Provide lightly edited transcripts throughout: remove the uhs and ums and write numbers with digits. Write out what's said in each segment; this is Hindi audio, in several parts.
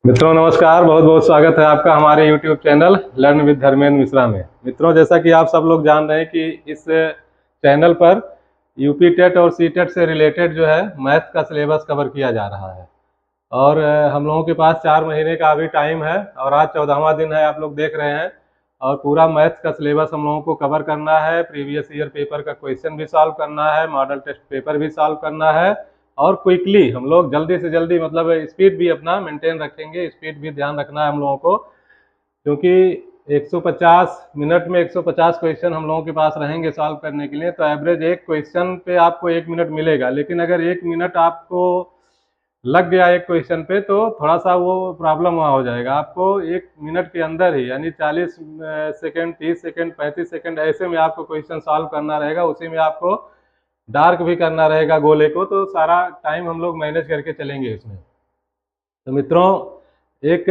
मित्रों नमस्कार, बहुत बहुत स्वागत है आपका हमारे YouTube channel learn with Dharmendra Mishra में। मित्रों, जैसा कि आप सब लोग जान रहे हैं कि इस चैनल पर यूपी टेट और सी टेट से रिलेटेड जो है मैथ का सिलेबस कवर किया जा रहा है। और हम लोगों के पास 4 महीने का अभी टाइम है और आज 14वां दिन है, आप लोग देख रहे हैं। और पूरा मैथ का सिलेबस हम लोगों को कवर करना है। प्रीवियस ईयर पेपर का क्वेश्चन भी सॉल्व करना है, मॉडल टेस्ट पेपर भी सॉल्व करना है। और क्विकली हम लोग जल्दी से जल्दी, मतलब स्पीड भी अपना मेंटेन रखेंगे, स्पीड भी ध्यान रखना है हम लोगों को, क्योंकि 150 मिनट में 150 क्वेश्चन हम लोगों के पास रहेंगे सॉल्व करने के लिए। तो एवरेज एक क्वेश्चन पे आपको 1 मिनट मिलेगा, लेकिन अगर 1 मिनट आपको लग गया एक क्वेश्चन पे तो थोड़ा सा वो प्रॉब्लम वहाँ हो जाएगा। आपको 1 मिनट के अंदर ही, यानी 40 सेकेंड, 30 सेकेंड, 35 सेकेंड, ऐसे में आपको क्वेश्चन सॉल्व करना रहेगा। उसी में आपको डार्क भी करना रहेगा गोले को, तो सारा टाइम हम लोग मैनेज करके चलेंगे इसमें। तो मित्रों, एक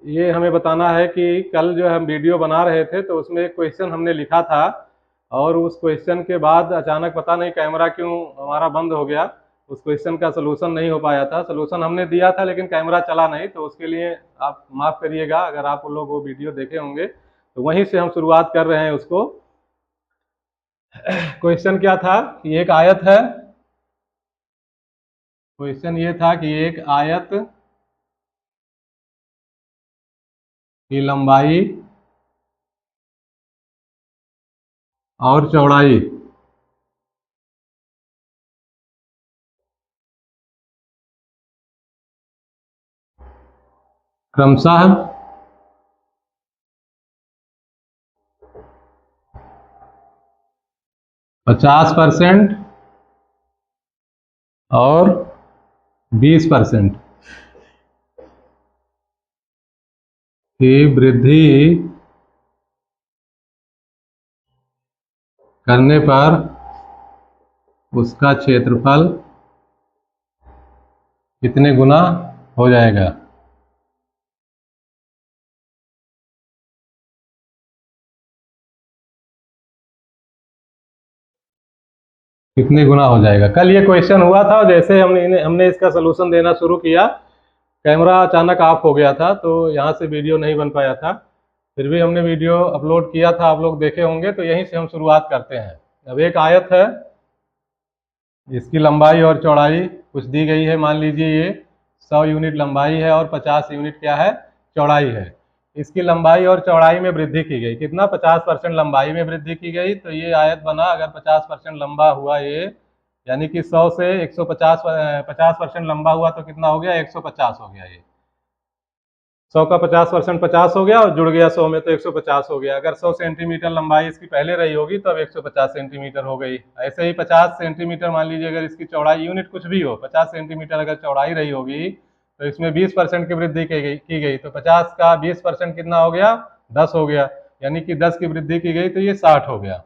ये हमें बताना है कि कल जो हम वीडियो बना रहे थे तो उसमें एक क्वेश्चन हमने लिखा था, और उस क्वेश्चन के बाद अचानक पता नहीं कैमरा क्यों हमारा बंद हो गया। उस क्वेश्चन का सलूशन नहीं हो पाया था। सलूशन हमने दिया था लेकिन कैमरा चला नहीं, तो उसके लिए आप माफ़ करिएगा। अगर आप लोग वो वीडियो देखे होंगे तो वहीं से हम शुरुआत कर रहे हैं उसको। क्वेश्चन क्या था कि एक आयत है। क्वेश्चन ये था कि एक आयत की लंबाई और चौड़ाई क्रमशः 50% और 20% की वृद्धि करने पर उसका क्षेत्रफल कितने गुना हो जाएगा। कितने गुना हो जाएगा। कल ये क्वेश्चन हुआ था, जैसे हमने इसका सलूशन देना शुरू किया, कैमरा अचानक ऑफ हो गया था, तो यहाँ से वीडियो नहीं बन पाया था। फिर भी हमने वीडियो अपलोड किया था, आप लोग देखे होंगे। तो यहीं से हम शुरुआत करते हैं। अब एक आयत है, इसकी लंबाई और चौड़ाई कुछ दी गई है। मान लीजिए ये 100 यूनिट लंबाई है और 50 यूनिट क्या है, चौड़ाई है। इसकी लंबाई और चौड़ाई में वृद्धि की गई। कितना? 50% लंबाई में वृद्धि की गई। तो ये आयत बना, अगर 50% लंबा हुआ ये, यानी कि 100 से 150, 50% लंबा हुआ तो कितना हो गया, 150 हो गया। ये 100 का 50% 50 हो गया और जुड़ गया 100 में, तो 150 हो गया। अगर 100 सेंटीमीटर लंबाई इसकी पहले रही होगी तो अब 150 सेंटीमीटर हो गई। ऐसे ही 50 सेंटीमीटर, मान लीजिए अगर इसकी चौड़ाई, यूनिट कुछ भी हो, 50 सेंटीमीटर अगर चौड़ाई रही होगी तो इसमें 20% की वृद्धि की गई। तो 50 का 20% कितना हो गया, 10 हो गया। यानी कि 10 की वृद्धि की गई तो ये 60 हो गया,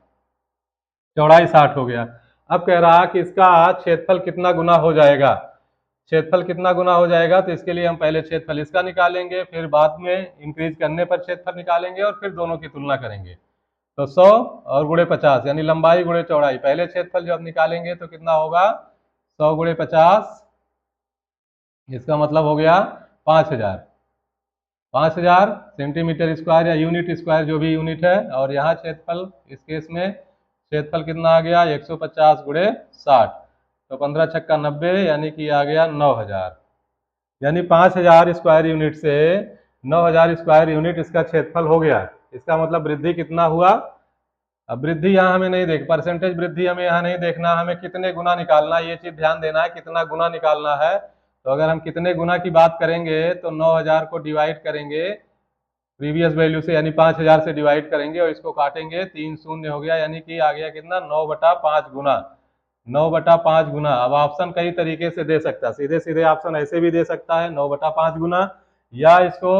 चौड़ाई 60 हो गया। अब कह रहा कि इसका क्षेत्रफल कितना गुना हो जाएगा। क्षेत्रफल कितना गुना हो जाएगा, तो इसके लिए हम पहले क्षेत्रफल इसका निकालेंगे, फिर बाद में इंक्रीज करने पर क्षेत्रफल निकालेंगे और फिर दोनों की तुलना करेंगे। तो 100 और गुणे 50, यानी लंबाई गुणे चौड़ाई। पहले क्षेत्रफल जब निकालेंगे तो कितना होगा, 100 गुणे 50, इसका मतलब हो गया 5000। 5000 सेंटीमीटर स्क्वायर या यूनिट स्क्वायर, जो भी यूनिट है। और यहाँ क्षेत्रफल, इस केस में क्षेत्रफल कितना आ गया, 150 गुणे 60। तो 15 छक्का 90, यानी कि आ गया 9000। यानी 5000 स्क्वायर यूनिट से 9000 स्क्वायर यूनिट इसका क्षेत्रफल हो गया। इसका मतलब वृद्धि कितना हुआ। अब वृद्धि यहाँ हमें नहीं देख, परसेंटेज वृद्धि हमें यहाँ नहीं देखना, हमें कितने गुना निकालना, ये चीज ध्यान देना है, कितना गुना निकालना है। तो अगर हम कितने गुना की बात करेंगे तो 9000 को डिवाइड करेंगे प्रीवियस वैल्यू से, यानी 5000 से डिवाइड करेंगे और इसको काटेंगे, 3 शून्य हो गया, यानी कि आ गया कितना, 9/5 गुना। 9/5 गुना। अब ऑप्शन कई तरीके से दे सकता है, सीधे सीधे ऑप्शन ऐसे भी दे सकता है 9/5 गुना, या इसको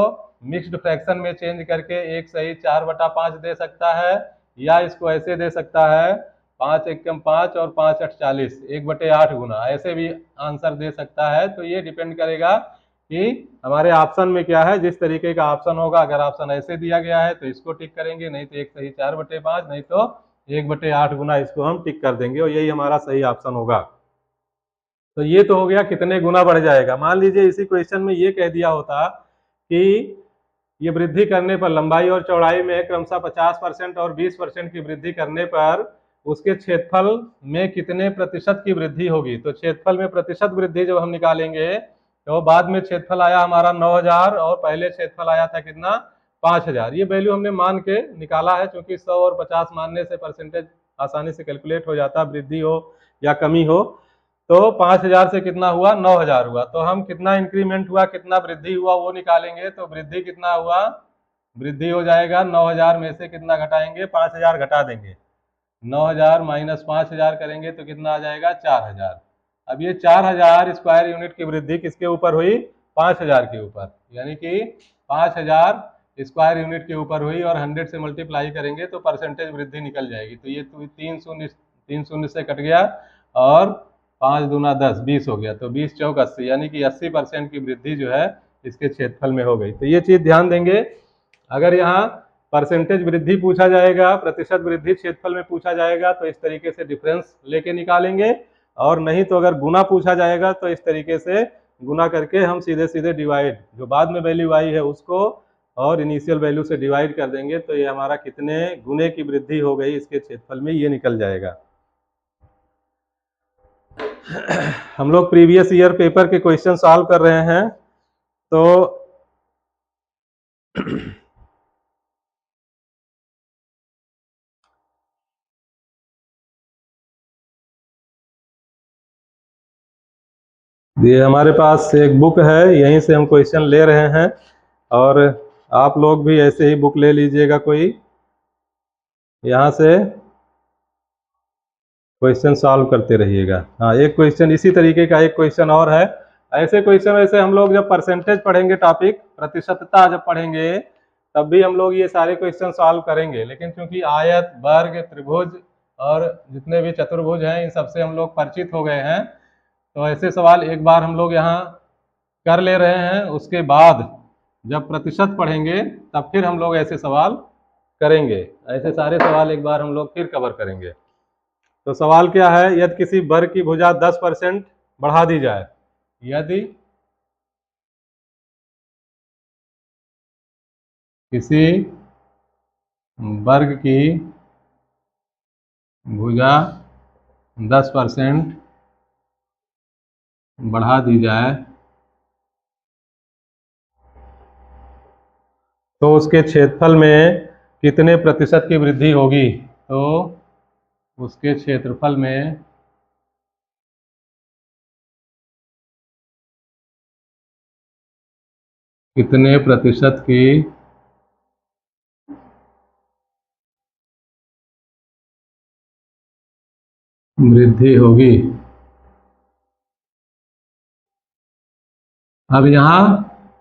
मिक्स्ड फ्रैक्शन में चेंज करके 1 सही 4/5 दे सकता है, या इसको ऐसे दे सकता है 5 एकम 5 और 5 8 40, 1/8 गुना, ऐसे भी आंसर दे सकता है। तो ये डिपेंड करेगा कि हमारे ऑप्शन में क्या है। जिस तरीके का ऑप्शन होगा, अगर ऑप्शन ऐसे दिया गया है तो इसको टिक करेंगे, नहीं तो 1 सही 4/5, नहीं तो 1/8 गुना, इसको हम टिक कर देंगे और यही हमारा सही ऑप्शन होगा। तो ये तो हो गया कितने गुना बढ़ जाएगा। मान लीजिए इसी क्वेश्चन में ये कह दिया होता कि ये वृद्धि करने पर लंबाई और चौड़ाई में क्रमशः 50% और 20% की वृद्धि करने पर उसके क्षेत्रफल में कितने प्रतिशत की वृद्धि होगी। तो क्षेत्रफल में प्रतिशत वृद्धि जब हम निकालेंगे तो बाद में क्षेत्रफल आया हमारा 9000 और पहले क्षेत्रफल आया था कितना 5000। ये वैल्यू हमने मान के निकाला है, क्योंकि 100 और 50 मानने से परसेंटेज आसानी से कैलकुलेट हो जाता, वृद्धि हो या कमी हो। तो 5000 से कितना हुआ 9000 हुआ, तो हम कितना इंक्रीमेंट हुआ कितना वृद्धि हुआ वो निकालेंगे। तो वृद्धि कितना हुआ, वृद्धि हो जाएगा 9000 में से कितना घटाएंगे 5000 घटा देंगे, 9000 माइनस 5000 करेंगे तो कितना आ जाएगा 4000। अब ये 4000 स्क्वायर यूनिट की वृद्धि किसके ऊपर हुई 5000 के ऊपर, यानी कि 5000 स्क्वायर यूनिट के ऊपर हुई और 100 से मल्टीप्लाई करेंगे तो परसेंटेज वृद्धि निकल जाएगी। तो ये 3 शून्य से कट गया और 5 दूना 10 20 हो गया, तो 20 चौक 80, यानी कि 80% की वृद्धि जो है इसके क्षेत्रफल में हो गई। तो ये चीज ध्यान देंगे, अगर यहाँ परसेंटेज वृद्धि पूछा जाएगा, प्रतिशत वृद्धि क्षेत्रफल में पूछा जाएगा तो इस तरीके से डिफरेंस लेके निकालेंगे, और नहीं तो अगर गुना पूछा जाएगा तो इस तरीके से गुना करके हम सीधे सीधे डिवाइड, जो बाद में वैल्यू आई है उसको और इनिशियल वैल्यू से डिवाइड कर देंगे, तो ये हमारा कितने गुने की वृद्धि हो गई इसके क्षेत्रफल में ये निकल जाएगा। हम लोग प्रीवियस ईयर पेपर के क्वेश्चन सॉल्व कर रहे हैं। तो ये हमारे पास एक बुक है, यहीं से हम क्वेश्चन ले रहे हैं, और आप लोग भी ऐसे ही बुक ले लीजिएगा कोई, यहाँ से क्वेश्चन सॉल्व करते रहिएगा। हाँ, एक क्वेश्चन इसी तरीके का एक क्वेश्चन और है। ऐसे क्वेश्चन वैसे हम लोग जब परसेंटेज पढ़ेंगे, टॉपिक प्रतिशतता जब पढ़ेंगे तब भी हम लोग ये सारे क्वेश्चन सॉल्व करेंगे, लेकिन क्योंकि आयत वर्ग त्रिभुज और जितने भी चतुर्भुज हैं इन सबसे हम लोग परिचित हो गए हैं, तो ऐसे सवाल एक बार हम लोग यहाँ कर ले रहे हैं, उसके बाद जब प्रतिशत पढ़ेंगे तब फिर हम लोग ऐसे सवाल करेंगे। ऐसे सारे सवाल एक बार हम लोग फिर कवर करेंगे। तो सवाल क्या है, यदि किसी वर्ग की भुजा 10% बढ़ा दी जाए, यदि किसी वर्ग की भुजा 10% बढ़ा दी जाए तो उसके क्षेत्रफल में कितने प्रतिशत की वृद्धि होगी। तो उसके क्षेत्रफल में कितने प्रतिशत की वृद्धि होगी। अब यहाँ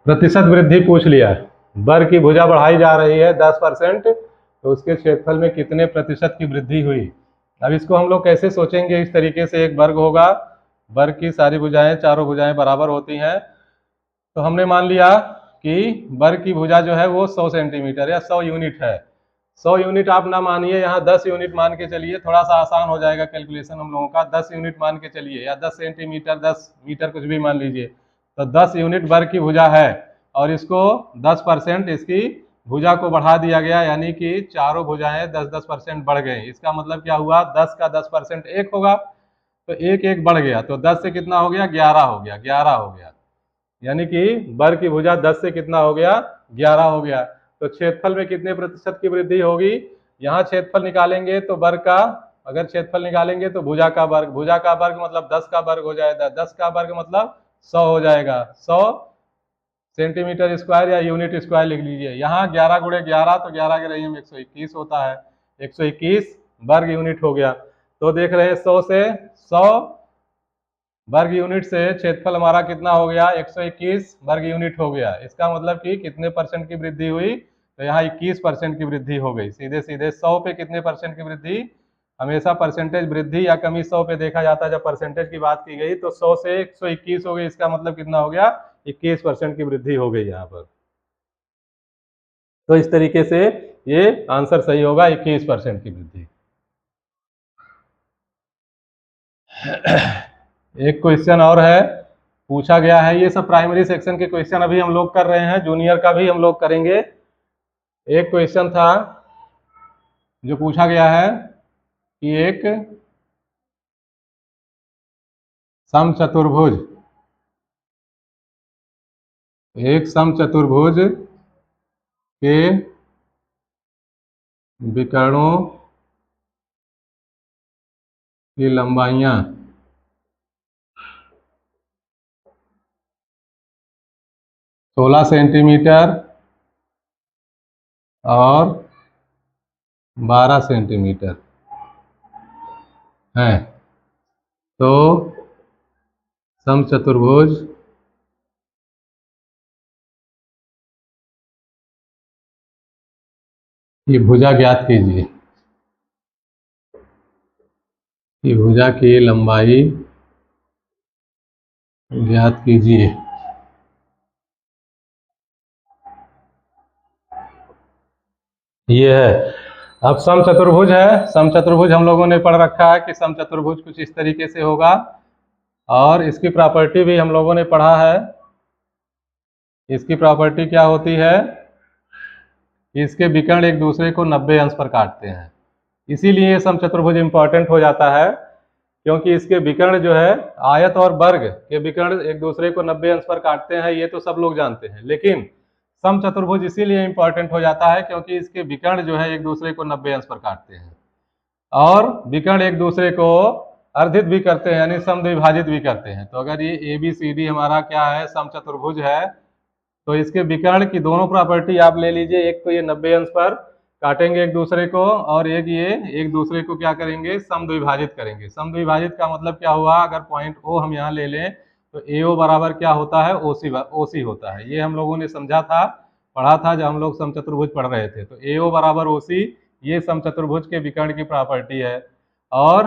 प्रतिशत वृद्धि पूछ लिया, वर्ग की भुजा बढ़ाई जा रही है 10%, तो उसके क्षेत्रफल में कितने प्रतिशत की वृद्धि हुई। अब इसको हम लोग कैसे सोचेंगे, इस तरीके से एक वर्ग होगा, वर्ग की सारी भुजाएं चारों भुजाएं बराबर होती हैं, तो हमने मान लिया कि वर्ग की भुजा जो है वो 100 सेंटीमीटर या 100 यूनिट है। 100 यूनिट आप ना मानिए, यहाँ 10 यूनिट मान के चलिए, थोड़ा सा आसान हो जाएगा कैलकुलेशन हम लोगों का। 10 यूनिट मान के चलिए, या 10 सेंटीमीटर 10 मीटर कुछ भी मान लीजिए, तो 10 यूनिट वर्ग की भुजा है और इसको 10% इसकी भुजा को बढ़ा दिया गया, यानी कि चारों भुजाएं 10-10% बढ़ गई। इसका मतलब क्या हुआ, 10 का 10% 1 होगा, तो एक एक बढ़ गया, तो 10 से कितना हो गया 11 हो गया, 11 हो गया, यानी कि वर्ग की भुजा 10 से कितना हो गया 11 हो गया। तो क्षेत्रफल में कितने प्रतिशत की वृद्धि होगी, यहाँ क्षेत्रफल निकालेंगे तो वर्ग का, अगर क्षेत्रफल निकालेंगे तो भुजा का वर्ग, भुजा का वर्ग मतलब 10 का वर्ग हो जाएगा, 10 का वर्ग मतलब 100 हो जाएगा, 100 सेंटीमीटर स्क्वायर या यूनिट स्क्वायर लिख लीजिए। यहाँ 11 गुणे 11 तो 11 के रही में 121 होता है, 121 वर्ग यूनिट हो गया। तो देख रहे हैं 100 से 100 वर्ग यूनिट से क्षेत्रफल हमारा कितना हो गया 121 वर्ग यूनिट हो गया। इसका मतलब कि कितने परसेंट की वृद्धि हुई, तो यहाँ 21% की वृद्धि हो गई। सीधे सीधे 100 पे कितने परसेंट की वृद्धि, हमेशा परसेंटेज वृद्धि या कमी 100 पे देखा जाता है। जब परसेंटेज की बात की गई तो 100 से 121 हो गई, इसका मतलब कितना हो गया 21% की वृद्धि हो गई यहाँ पर। तो इस तरीके से ये आंसर सही होगा, 21% की वृद्धि। एक क्वेश्चन और है, पूछा गया है, ये सब प्राइमरी सेक्शन के क्वेश्चन अभी हम लोग कर रहे हैं, जूनियर का भी हम लोग करेंगे। एक क्वेश्चन था जो पूछा गया है कि एक समचतुर्भुज के विकर्णों की लंबाइयां 16 सेंटीमीटर और 12 सेंटीमीटर हैं, तो समचतुर्भुज की भुजा ज्ञात कीजिए, कि भुजा की लंबाई ज्ञात कीजिए। ये है, अब समचतुर्भुज है। समचतुर्भुज हम लोगों ने पढ़ रखा है कि समचतुर्भुज कुछ इस तरीके से होगा, और इसकी प्रॉपर्टी भी हम लोगों ने पढ़ा है। इसकी प्रॉपर्टी क्या होती है, इसके विकर्ण एक दूसरे को 90 अंश पर काटते हैं, इसीलिए समचतुर्भुज इंपॉर्टेंट हो जाता है, क्योंकि इसके विकर्ण जो है, आयत और वर्ग के विकर्ण एक दूसरे को 90 अंश पर काटते हैं, ये तो सब लोग जानते हैं। लेकिन समचतुर्भुज इसीलिए इंपॉर्टेंट हो जाता है क्योंकि इसके विकर्ण जो है एक दूसरे को 90 अंश पर काटते हैं, और विकर्ण एक दूसरे को अर्धित भी करते हैं, यानी समद्विभाजित भी करते हैं। तो अगर ये ABCD हमारा क्या है, समचतुर्भुज है, तो इसके विकर्ण की दोनों प्रॉपर्टी आप ले लीजिए। एक तो ये 90 अंश पर काटेंगे एक दूसरे को, और एक ये एक दूसरे को क्या करेंगे, समद्विभाजित करेंगे। समद्विभाजित का मतलब क्या हुआ, अगर पॉइंट O हम यहाँ ले लें तो AO बराबर क्या होता है, OC होता है। ये हम लोगों ने समझा था, पढ़ा था जब हम लोग समचतुर्भुज पढ़ रहे थे। तो AO बराबर OC, ये समचतुर्भुज के विकर्ण की प्रॉपर्टी है। और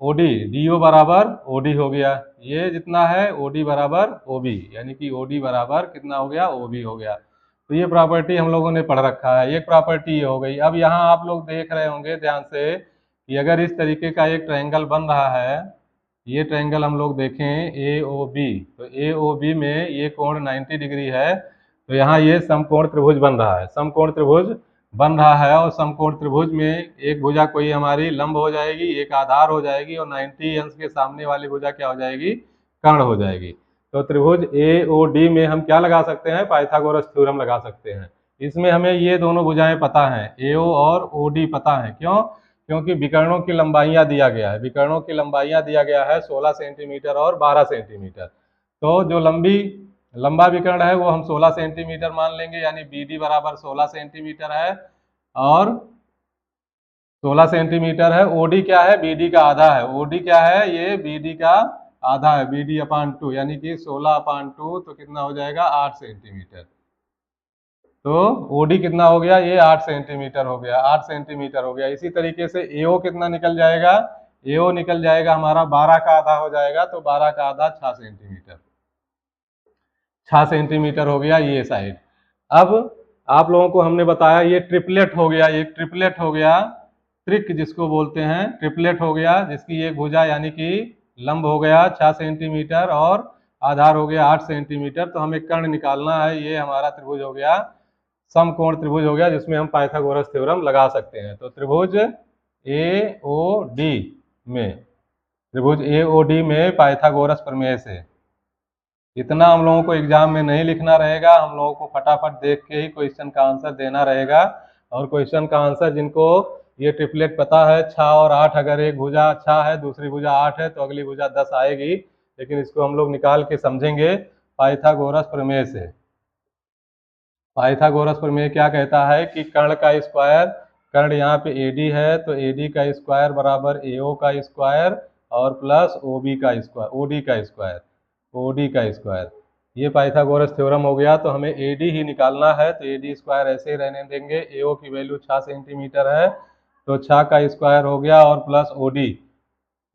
OD, DO बराबर OD हो गया, ये जितना है OD बराबर OB, यानी कि OD बराबर कितना हो गया, OB हो गया। तो ये प्रॉपर्टी हम लोगों ने पढ़ रखा है, एक प्रॉपर्टी ये हो गई। अब यहाँ आप लोग देख रहे होंगे ध्यान से कि अगर इस तरीके का एक ट्रायंगल बन रहा है, ये ट्रायंगल हम लोग देखें AOB, तो AOB में ये कोण 90 डिग्री है, तो यहाँ ये समकोण त्रिभुज बन रहा है, समकोण त्रिभुज बन रहा है। और समकोण त्रिभुज में एक भुजा कोई हमारी लंब हो जाएगी, एक आधार हो जाएगी, और 90 अंश के सामने वाली भुजा क्या हो जाएगी, कर्ण हो जाएगी। तो त्रिभुज AOD में हम क्या लगा सकते हैं, पाइथागोरस थ्योरम लगा सकते हैं। इसमें हमें ये दोनों भुजाएं पता हैं, AO और OD पता है। क्यों, क्योंकि विकर्णों की लंबाइयां दिया गया है, विकर्णों की लंबाइयां दिया गया है 16 सेंटीमीटर और 12 सेंटीमीटर। तो जो लंबा विकर्ण है वो हम 16 सेंटीमीटर मान लेंगे, यानी BD बराबर 16 सेंटीमीटर है, और 16 सेंटीमीटर है। OD क्या है, BD का आधा है। OD क्या है, ये BD का आधा है, BD/2, यानी कि 16/2, तो कितना हो जाएगा, 8 सेंटीमीटर। तो OD कितना हो गया, ये 8 सेंटीमीटर हो गया, 8 सेंटीमीटर हो गया। इसी तरीके से AO कितना निकल जाएगा, AO निकल जाएगा हमारा 12 का आधा हो जाएगा, तो 12 का आधा 6 सेंटीमीटर, 6 सेंटीमीटर हो गया ये साइड। अब आप लोगों को हमने बताया ये ट्रिपलेट हो गया, एक ट्रिपलेट हो गया, त्रिक जिसको बोलते हैं, ट्रिपलेट हो गया, जिसकी एक भुजा यानी कि लंब हो गया 6 सेंटीमीटर और आधार हो गया 8 सेंटीमीटर। तो हमें कर्ण निकालना है, ये हमारा त्रिभुज हो गया, समकोण त्रिभुज हो गया, जिसमें हम पाइथागोरस थ्योरम लगा सकते हैं। तो त्रिभुज AOD में पाइथागोरस प्रमेय से इतना हम लोगों को एग्जाम में नहीं लिखना रहेगा, हम लोगों को फटाफट देख के ही क्वेश्चन का आंसर देना रहेगा। और क्वेश्चन का आंसर जिनको ये ट्रिपलेट पता है, 6 और 8, अगर एक भुजा 6 है दूसरी भुजा 8 है तो अगली भुजा 10 आएगी, लेकिन इसको हम लोग निकाल के समझेंगे पाइथागोरस प्रमेय से। पाइथागोरस प्रमेय क्या कहता है कि कर्ण का स्क्वायर, कर्ण यहाँ पे AD है, तो AD का स्क्वायर बराबर AO का स्क्वायर और प्लस OB का स्क्वायर, OD का स्क्वायर, ये पाइथागोरस थ्योरम हो गया। तो हमें AD ही निकालना है, तो AD स्क्वायर ऐसे ही रहने देंगे। AO की वैल्यू 6 सेंटीमीटर है, तो 6 का स्क्वायर हो गया, और प्लस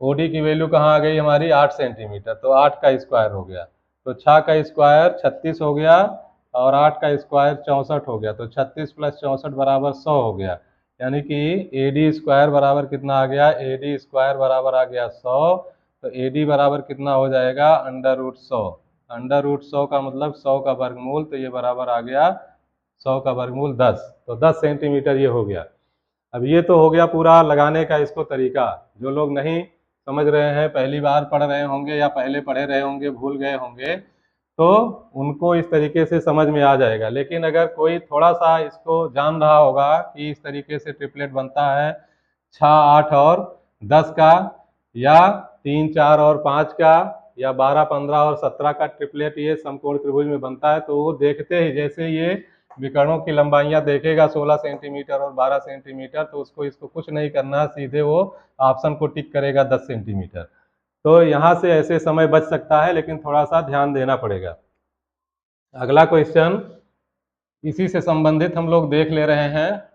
OD की वैल्यू कहाँ आ गई हमारी, 8 सेंटीमीटर, तो 8 का स्क्वायर हो गया। तो 6 का स्क्वायर 36 हो गया, और 8 का स्क्वायर 64 हो गया, तो 36 प्लस 64 बराबर 100 हो गया। यानी कि AD स्क्वायर बराबर कितना आ गया, AD स्क्वायर बराबर आ गया 100। तो AD बराबर कितना हो जाएगा, √100। √100 का मतलब 100 का वर्गमूल, तो ये बराबर आ गया 100 का वर्गमूल 10, तो 10 सेंटीमीटर ये हो गया। अब ये तो हो गया पूरा लगाने का इसको तरीका। जो लोग नहीं समझ रहे हैं, पहली बार पढ़ रहे होंगे या पहले पढ़े रहे होंगे, भूल गए होंगे, तो उनको इस तरीके से समझ में आ जाएगा। लेकिन अगर कोई थोड़ा सा इसको जान रहा होगा कि इस तरीके से ट्रिपलेट बनता है 6, 8 और 10 का, या 3, 4 और 5 का, या 12, 15 और 17 का ट्रिपलेट ये समकोण त्रिभुज में बनता है, तो वो देखते ही जैसे ये विकर्णों की लंबाइयां देखेगा 16 सेंटीमीटर और 12 सेंटीमीटर, तो उसको इसको कुछ नहीं करना, सीधे वो ऑप्शन को टिक करेगा 10 सेंटीमीटर। तो यहाँ से ऐसे समय बच सकता है, लेकिन थोड़ा सा ध्यान देना पड़ेगा। अगला क्वेश्चन इसी से संबंधित हम लोग देख ले रहे हैं।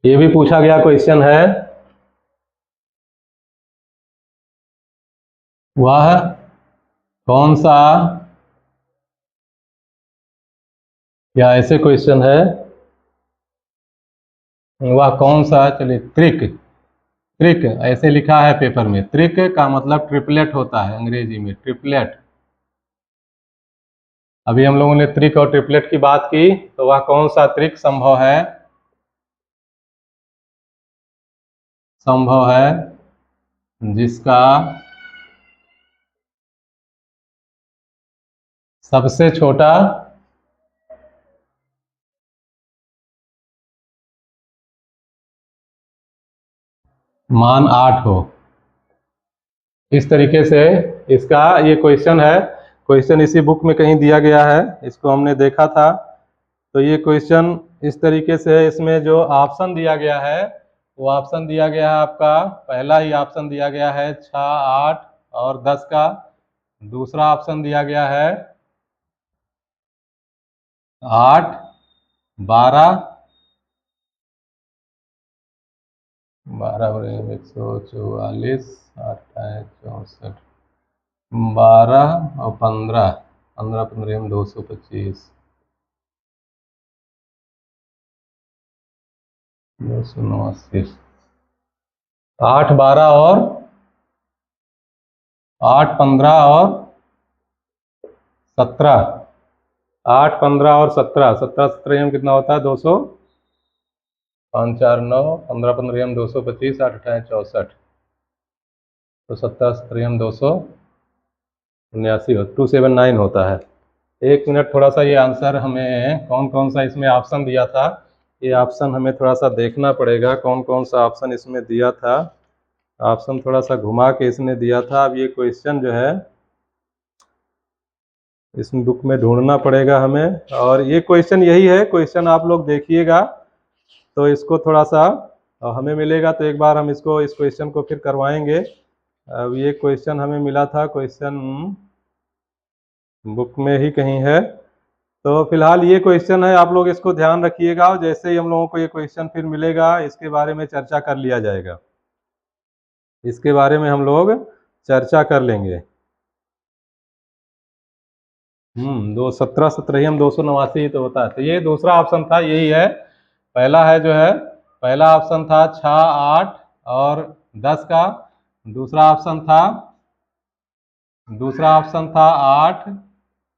ये भी पूछा गया क्वेश्चन है, वह कौन सा, या ऐसे क्वेश्चन है, वह कौन सा, चलिए त्रिक, त्रिक ऐसे लिखा है पेपर में। त्रिक का मतलब ट्रिपलेट होता है अंग्रेजी में, ट्रिपलेट। अभी हम लोगों ने त्रिक और ट्रिपलेट की बात की, तो वह कौन सा त्रिक संभव है, संभव है जिसका सबसे छोटा मान 8 हो। इस तरीके से इसका ये क्वेश्चन है। क्वेश्चन इसी बुक में कहीं दिया गया है, इसको हमने देखा था। तो ये क्वेश्चन इस तरीके से है। इसमें जो ऑप्शन दिया गया है, वो ऑप्शन दिया गया है आपका, पहला ही ऑप्शन दिया गया है 6, 8 और 10 का। दूसरा ऑप्शन दिया गया है 8, 12, 12 144, 8, 64, 12 और 15, 15, 15 225, 289, 8, 12 और 8, 15 और 17, 8, 15 और 17, 17, 17 में कितना होता है, 200, 5, 4, 9, 15, 15 225, 8, 8, 64, तो 17, 17 279 279 होता है। एक मिनट, थोड़ा सा ये आंसर हमें कौन कौन सा इसमें ऑप्शन दिया था, ये ऑप्शन हमें थोड़ा सा देखना पड़ेगा, कौन कौन सा ऑप्शन इसमें दिया था। ऑप्शन थोड़ा सा घुमा के इसने दिया था। अब ये क्वेश्चन जो है इस बुक में ढूंढना पड़ेगा हमें, और ये क्वेश्चन यही है। क्वेश्चन आप लोग देखिएगा तो इसको थोड़ा सा हमें मिलेगा, तो एक बार हम इसको, इस क्वेश्चन को फिर करवाएंगे। अब ये क्वेश्चन हमें मिला था, क्वेश्चन बुक में ही कहीं है। तो फिलहाल ये क्वेश्चन है, आप लोग इसको ध्यान रखिएगा, और जैसे ही हम लोगों को ये क्वेश्चन फिर मिलेगा, इसके बारे में चर्चा कर लिया जाएगा, इसके बारे में हम लोग चर्चा कर लेंगे। 17, 17 हम 289 ही तो होता है। तो ये दूसरा ऑप्शन था, यही है। पहला है जो है, पहला ऑप्शन था 6, 8 और 10 का। दूसरा ऑप्शन था, दूसरा ऑप्शन था 8,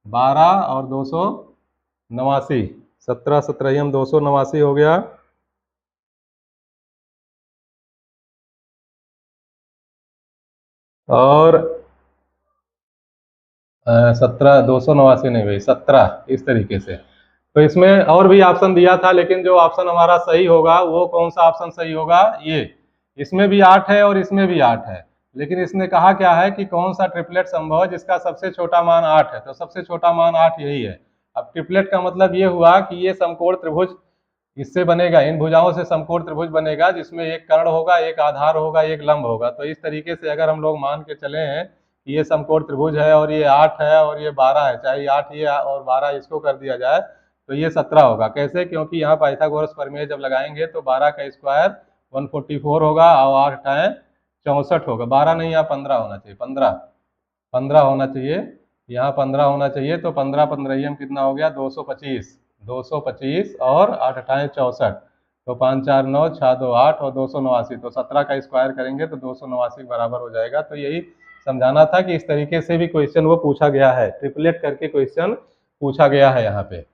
12 और 289, 17, 17 हम 289 हो गया। और 17, 289 नहीं भाई, 17, इस तरीके से। तो इसमें और भी ऑप्शन दिया था, लेकिन जो ऑप्शन हमारा सही होगा वो कौन सा ऑप्शन सही होगा, ये। इसमें भी 8 है और इसमें भी 8 है, लेकिन इसने कहा क्या है कि कौन सा ट्रिपलेट संभव है जिसका सबसे छोटा मान 8 है, तो सबसे छोटा मान 8 यही है। अब ट्रिपलेट का मतलब ये हुआ कि ये समकोण त्रिभुज इससे बनेगा, इन भुजाओं से समकोण त्रिभुज बनेगा, जिसमें एक कर्ण होगा, एक आधार होगा, एक लंब होगा। तो इस तरीके से अगर हम लोग मान के चले हैं कि ये समकोण त्रिभुज है और ये 8 है और ये 12 है, चाहे 8 ये और 12 इसको कर दिया जाए, तो ये 17 होगा। कैसे? क्योंकि यहाँ पाइथागोरस प्रमेय जब लगाएंगे तो 12 का स्क्वायर 144 होगा और 8 है 64 होगा। 12 नहीं, यहाँ 15 होना चाहिए, 15 होना चाहिए। यहाँ 15 होना चाहिए, तो 15 15 कितना हो गया 225, 225 और 8 28 64, तो 5 4 9 6 2 8 और 289, तो 17 का स्क्वायर करेंगे तो 289 बराबर हो जाएगा। तो यही समझाना था कि इस तरीके से भी क्वेश्चन वो पूछा गया है, ट्रिपलेट करके क्वेश्चन पूछा गया है यहाँ पे।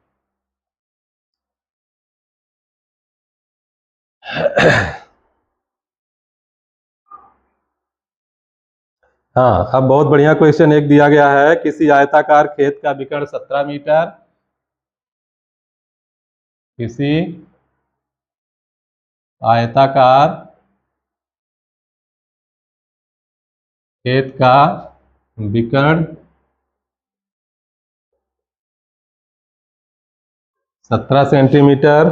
हाँ, अब बहुत बढ़िया क्वेश्चन एक दिया गया है, किसी आयताकार खेत का विकर्ण 17 मीटर, किसी आयताकार खेत का विकर्ण 17 सेंटीमीटर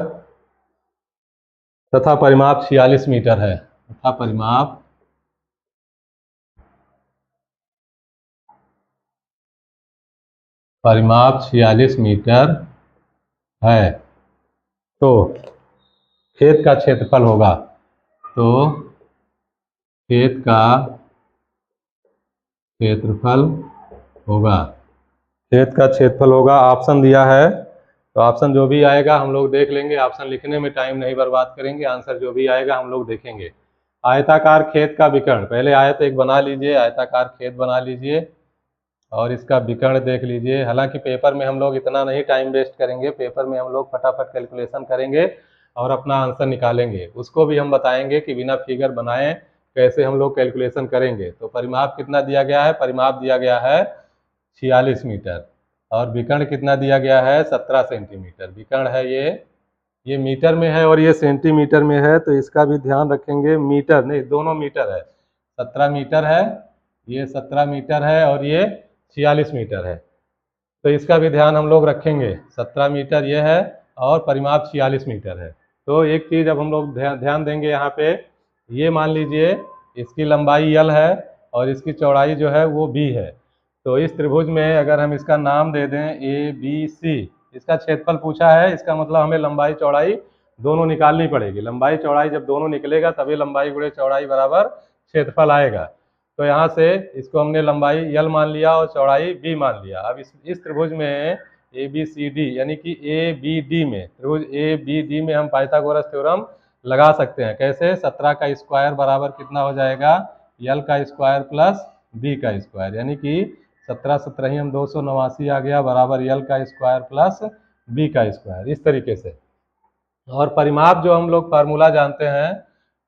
तथा परिमाप 46 मीटर है, तथा परिमाप 46 मीटर है, तो खेत का क्षेत्रफल होगा, तो खेत का क्षेत्रफल होगा, खेत का क्षेत्रफल होगा। ऑप्शन दिया है, तो ऑप्शन जो भी आएगा हम लोग देख लेंगे, ऑप्शन लिखने में टाइम नहीं बर्बाद करेंगे, आंसर जो भी आएगा हम लोग देखेंगे। आयताकार खेत का विकर्ण, पहले आयत एक बना लीजिए, आयताकार खेत बना लीजिए और इसका विकर्ण देख लीजिए। हालांकि पेपर में हम लोग इतना नहीं टाइम वेस्ट करेंगे, पेपर में हम लोग फटाफट कैलकुलेशन करेंगे और अपना आंसर निकालेंगे, उसको भी हम बताएंगे कि बिना फिगर बनाए कैसे हम लोग कैलकुलेशन करेंगे। तो परिमाप कितना दिया गया है, परिमाप दिया गया है 46 मीटर और विकर्ण कितना दिया गया है 17 सेंटीमीटर। विकर्ण है ये मीटर में है और ये सेंटीमीटर में है, तो इसका भी ध्यान रखेंगे, मीटर नहीं दोनों मीटर है, 17 मीटर है, ये 17 मीटर है और ये 46 मीटर है, तो इसका भी ध्यान हम लोग रखेंगे। 17 मीटर ये है और परिमाप 46 मीटर है। तो एक चीज़ अब हम लोग ध्यान देंगे यहाँ पे, ये मान लीजिए इसकी लंबाई L है और इसकी चौड़ाई जो है वो B है, तो इस त्रिभुज में अगर हम इसका नाम दे दें ABC, इसका क्षेत्रफल पूछा है, इसका मतलब हमें लंबाई चौड़ाई दोनों निकालनी पड़ेगी। लंबाई चौड़ाई जब दोनों निकलेगा तभी लंबाई गुणे चौड़ाई बराबर क्षेत्रफल आएगा। तो यहाँ से इसको हमने लंबाई L मान लिया और चौड़ाई B मान लिया। अब इस त्रिभुज में ABCD यानी कि ABD में, त्रिभुज ABD में हम पाइथागोरस थ्योरम लगा सकते हैं। कैसे, 17 का स्क्वायर बराबर कितना हो जाएगा L का स्क्वायर प्लस B का स्क्वायर, यानी कि 17 17 हम 289 आ गया बराबर L का स्क्वायर प्लस B का स्क्वायर, इस तरीके से। और परिमाप जो हम लोग फार्मूला जानते हैं,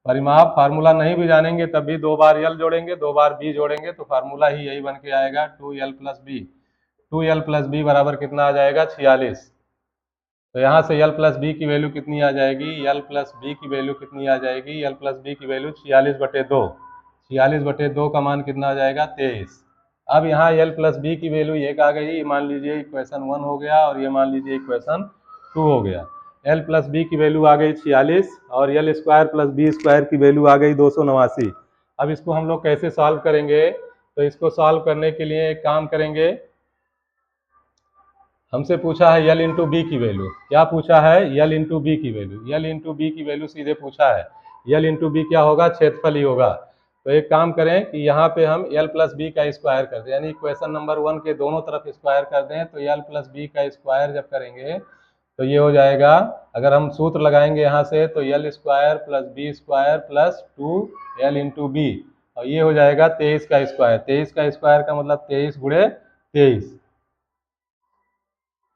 परिमाप फार्मूला नहीं भी जानेंगे तब भी 2 बार L जोड़ेंगे 2 बार B जोड़ेंगे तो फार्मूला ही यही बन के आएगा 2L plus B। 2L plus B बराबर कितना आ जाएगा 46। तो यहाँ से L प्लस B की वैल्यू कितनी आ जाएगी, L प्लस B की वैल्यू कितनी आ जाएगी, L प्लस B की वैल्यू 46/2, 46/2 का मान कितना आ जाएगा 23। अब यहाँ L प्लस B की वैल्यू एक आ गई, मान लीजिए इक्वेशन 1 हो गया और ये मान लीजिए इक्वेशन 2 हो गया। L प्लस B की वैल्यू आ गई 46 और L square plus B square की वैल्यू आ गई 289। अब इसको हम लोग कैसे सॉल्व करेंगे, तो इसको सॉल्व करने के लिए एक काम करेंगे, हमसे पूछा है L इंटू बी की वैल्यू, क्या पूछा है L इंटू बी की वैल्यू, L इंटू बी की वैल्यू सीधे पूछा है, L इंटू बी क्या होगा क्षेत्रफल ही होगा। तो एक काम करें कि यहाँ पे हम L प्लस बी का स्क्वायर कर दें, यानी क्वेश्चन नंबर 1 के दोनों तरफ स्क्वायर कर दें, तो L प्लस बी का स्क्वायर जब करेंगे तो ये हो जाएगा, अगर हम सूत्र लगाएंगे यहाँ से तो L square plus B square plus 2L into B, और ये हो जाएगा 23 का स्क्वायर, 23 का स्क्वायर का मतलब 23 गुणे 23,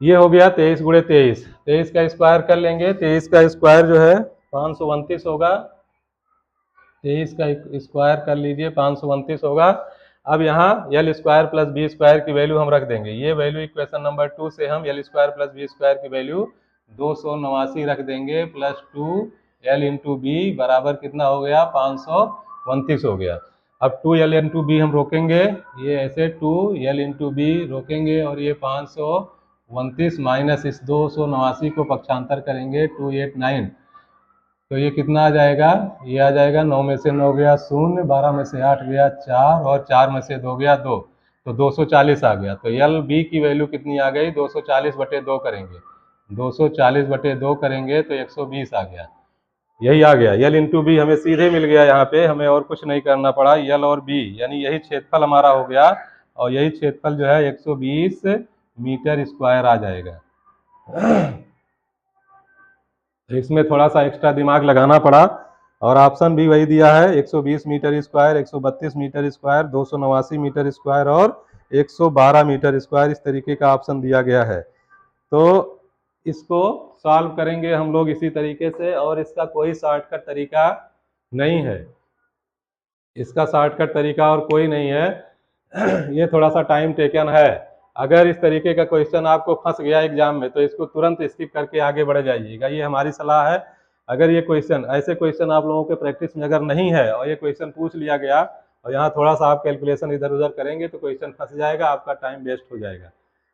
ये हो गया 23 गुणे 23, 23 का स्क्वायर कर लेंगे, 23 का स्क्वायर जो है 529 होगा, 23 का स्क्वायर कर लीजिए 529 होगा। अब यहाँ L square plus B square की वैल्यू हम रख देंगे, ये वैल्यू इक्वेशन नंबर 2 से हम L square plus B square की वैल्यू 289 रख देंगे प्लस 2L इंटू बी बराबर कितना हो गया 529 हो गया। अब 2L इंटू बी हम रोकेंगे, ये ऐसे 2L इंटू बी रोकेंगे और ये 529 माइनस इस 289 को पक्षांतर करेंगे 289, तो ये कितना आ जाएगा, ये आ जाएगा 9 में से 9 गया 0, 12 में से 8 गया 4 और 4 में से 2 गया 2, तो 240 आ गया। तो L B की वैल्यू कितनी आ गई 240/2 करेंगे, 240/2 करेंगे तो 120 आ गया, यही आ गया। L इंटू बी हमें सीधे मिल गया, यहाँ पे हमें और कुछ नहीं करना पड़ा, L और B यानी यही क्षेत्रफल हमारा हो गया और यही क्षेत्रफल जो है 120 मीटर स्क्वायर आ जाएगा। इसमें थोड़ा सा एक्स्ट्रा दिमाग लगाना पड़ा और ऑप्शन भी वही दिया है, 120 metre square, 132 metre square, 289 metre square और 112 मीटर स्क्वायर, इस तरीके का ऑप्शन दिया गया है। तो इसको सॉल्व करेंगे हम लोग इसी तरीके से, और इसका कोई शॉर्टकट तरीका नहीं है, इसका शॉर्टकट तरीका और कोई नहीं है। ये थोड़ा सा टाइम टेकन है। अगर इस तरीके का क्वेश्चन आपको फंस गया एग्जाम में तो इसको तुरंत स्किप करके आगे बढ़ जाइएगा, ये हमारी सलाह है। अगर ये क्वेश्चन, ऐसे क्वेश्चन आप लोगों के प्रैक्टिस में अगर नहीं है और ये क्वेश्चन पूछ लिया गया और यहाँ थोड़ा सा आप कैलकुलेशन इधर उधर करेंगे तो क्वेश्चन फंस जाएगा, आपका टाइम वेस्ट हो जाएगा।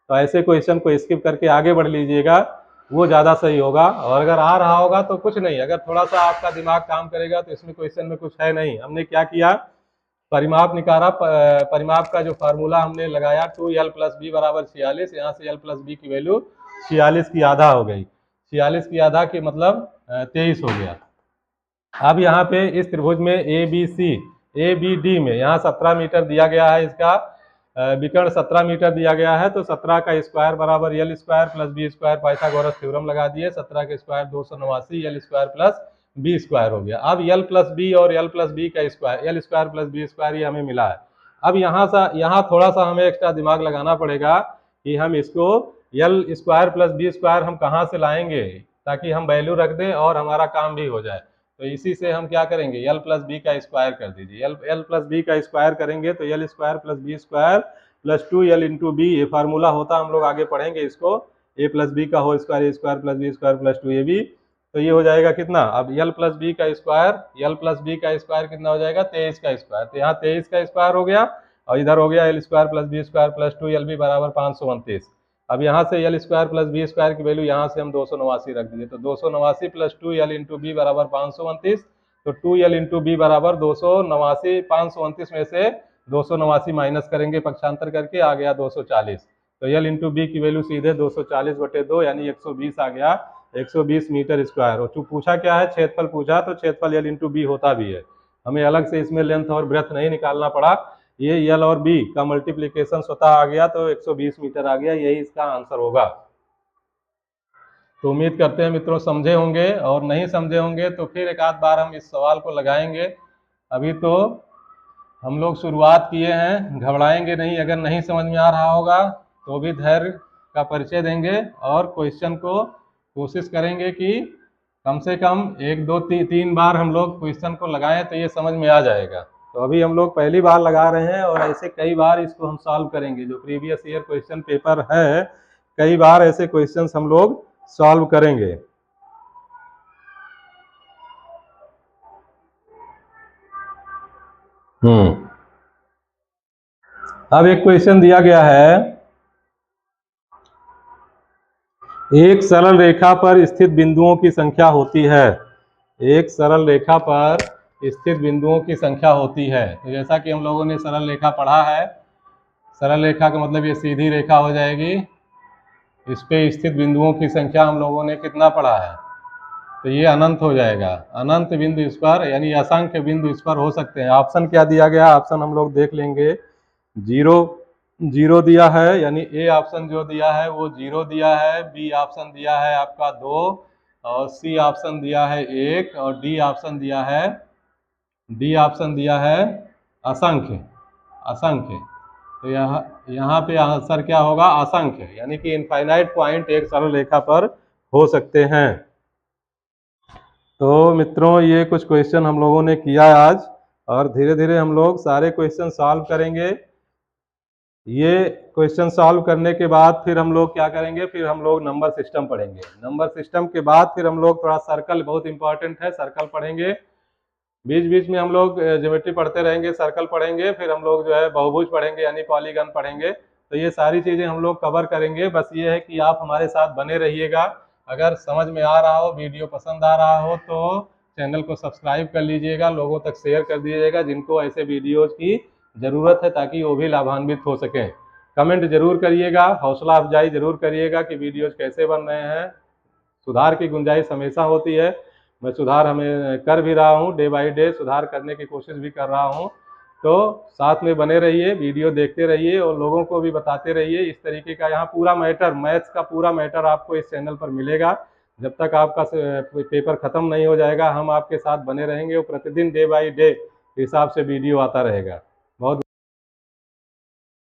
तो ऐसे क्वेश्चन को स्किप करके आगे बढ़ लीजिएगा, वो ज़्यादा सही होगा। और अगर आ रहा होगा तो कुछ नहीं, अगर थोड़ा सा आपका दिमाग काम करेगा तो इसमें क्वेश्चन में कुछ है नहीं। हमने क्या किया, परिमाप निकाला, परिमाप का जो फार्मूला हमने लगाया 2l + b = 46, यहाँ से l + b की वैल्यू 46 की आधा हो गई, 46 की आधा की मतलब 23 हो गया। अब यहाँ पे इस त्रिभुज में ABD में यहाँ 17 मीटर दिया गया है, इसका विकर्ण 17 मीटर दिया गया है, तो 17 का स्क्वायर बराबर l² + b² पाइथागोरस थ्योरम लगा दिए, 17 का स्क्वायर 289, l² + b² हो गया। अब l + b और l + b का स्क्वायर, l² + b² ये हमें मिला है। अब यहाँ थोड़ा सा हमें एक्स्ट्रा दिमाग लगाना पड़ेगा कि हम इसको l² + b² हम कहाँ से लाएंगे ताकि हम वैल्यू रख दें और हमारा काम भी हो जाए। तो इसी से हम क्या करेंगे, l + b का स्क्वायर कर दीजिए, l + b का स्क्वायर करेंगे तो l² + b² + 2l × b, ये फार्मूला होता, हम लोग आगे पढ़ेंगे इसको, a + b का whole square, a² + b² + 2ab, तो ये हो जाएगा कितना, अब l + b का स्क्वायर, l + b का स्क्वायर कितना हो जाएगा, 23 का स्क्वायर, तो यहाँ 23 का स्क्वायर हो गया और इधर हो गया l² + b² + 2lb = 529। अब यहाँ से l² + b² की वैल्यू यहाँ से हम 289 रख दिए, तो 289 + 2l × b = 529, तो 2l × b = 289, 529 में से 289 माइनस करेंगे पक्षांतर करके, आ गया 240, तो l × b की वैल्यू सीधे 240/2 यानी 120 आ गया, 120 मीटर स्क्वायर। और पूछा क्या है, क्षेत्रफल पूछा, तो क्षेत्रफल l × b होता भी है, हमें अलग से इसमें लेंथ और ब्रेथ नहीं निकालना पड़ा, ये l और b का मल्टीप्लिकेशन स्वतः आ गया तो 120 मीटर आ गया, यही इसका आंसर होगा। तो उम्मीद करते हैं मित्रों समझे होंगे, और नहीं समझे होंगे तो फिर एक आध बार हम इस सवाल को लगाएंगे। अभी तो हम लोग शुरुआत किए हैं, घबराएंगे नहीं, अगर नहीं समझ में आ रहा होगा तो भी धैर्य का परिचय देंगे और क्वेश्चन को कोशिश करेंगे कि कम से कम 1 2 3 बार हम लोग क्वेश्चन को लगाएं तो ये समझ में आ जाएगा। तो अभी हम लोग पहली बार लगा रहे हैं और ऐसे कई बार इसको हम सॉल्व करेंगे, जो प्रीवियस ईयर क्वेश्चन पेपर है कई बार ऐसे क्वेश्चंस हम लोग सॉल्व करेंगे। अब एक क्वेश्चन दिया गया है, एक सरल रेखा पर स्थित बिंदुओं की संख्या होती है, एक सरल रेखा पर स्थित बिंदुओं की संख्या होती है। तो जैसा कि हम लोगों ने सरल रेखा पढ़ा है, सरल रेखा का मतलब ये सीधी रेखा हो जाएगी, इस पे स्थित बिंदुओं की संख्या हम लोगों ने कितना पढ़ा है, तो ये अनंत हो जाएगा, अनंत बिंदु इस पर, यानी असंख्य बिंदु इस पर हो सकते हैं। ऑप्शन क्या दिया गया, ऑप्शन हम लोग देख लेंगे, 0 दिया है, यानी ए ऑप्शन जो दिया है वो 0 दिया है, बी ऑप्शन दिया है आपका 2, और सी ऑप्शन दिया है 1, और डी ऑप्शन दिया है असंख्य, असंख्य। तो यहाँ पे आंसर क्या होगा, असंख्य, यानी कि इनफाइनाइट पॉइंट एक सरल रेखा पर हो सकते हैं। तो मित्रों ये कुछ क्वेश्चन हम लोगों ने किया आज, और धीरे धीरे हम लोग सारे क्वेश्चन सॉल्व करेंगे। ये क्वेश्चन सॉल्व करने के बाद फिर हम लोग क्या करेंगे, फिर हम लोग नंबर सिस्टम पढ़ेंगे, नंबर सिस्टम के बाद फिर हम लोग थोड़ा सर्कल, बहुत इंपॉर्टेंट है, सर्कल पढ़ेंगे, बीच बीच में हम लोग ज्योमेट्री पढ़ते रहेंगे, सर्कल पढ़ेंगे, फिर हम लोग जो है बहुभुज पढ़ेंगे यानी पॉलीगन पढ़ेंगे। तो ये सारी चीज़ें हम लोग कवर करेंगे। बस ये है कि आप हमारे साथ बने रहिएगा। अगर समझ में आ रहा हो, वीडियो पसंद आ रहा हो तो चैनल को सब्सक्राइब कर लीजिएगा, लोगों तक शेयर कर दीजिएगा जिनको ऐसे वीडियोज़ की ज़रूरत है, ताकि वो भी लाभान्वित हो सकें। कमेंट जरूर करिएगा, हौसला अफजाई जरूर करिएगा कि वीडियोज़ कैसे बन रहे हैं। सुधार की गुंजाइश हमेशा होती है, मैं सुधार हमें कर भी रहा हूँ, डे बाय डे सुधार करने की कोशिश भी कर रहा हूँ। तो साथ में बने रहिए, वीडियो देखते रहिए और लोगों को भी बताते रहिए। इस तरीके का यहाँ पूरा मैटर, मैथ्स का पूरा मैटर आपको इस चैनल पर मिलेगा। जब तक आपका पेपर ख़त्म नहीं हो जाएगा हम आपके साथ बने रहेंगे और प्रतिदिन डे बाय डे हिसाब से वीडियो आता रहेगा।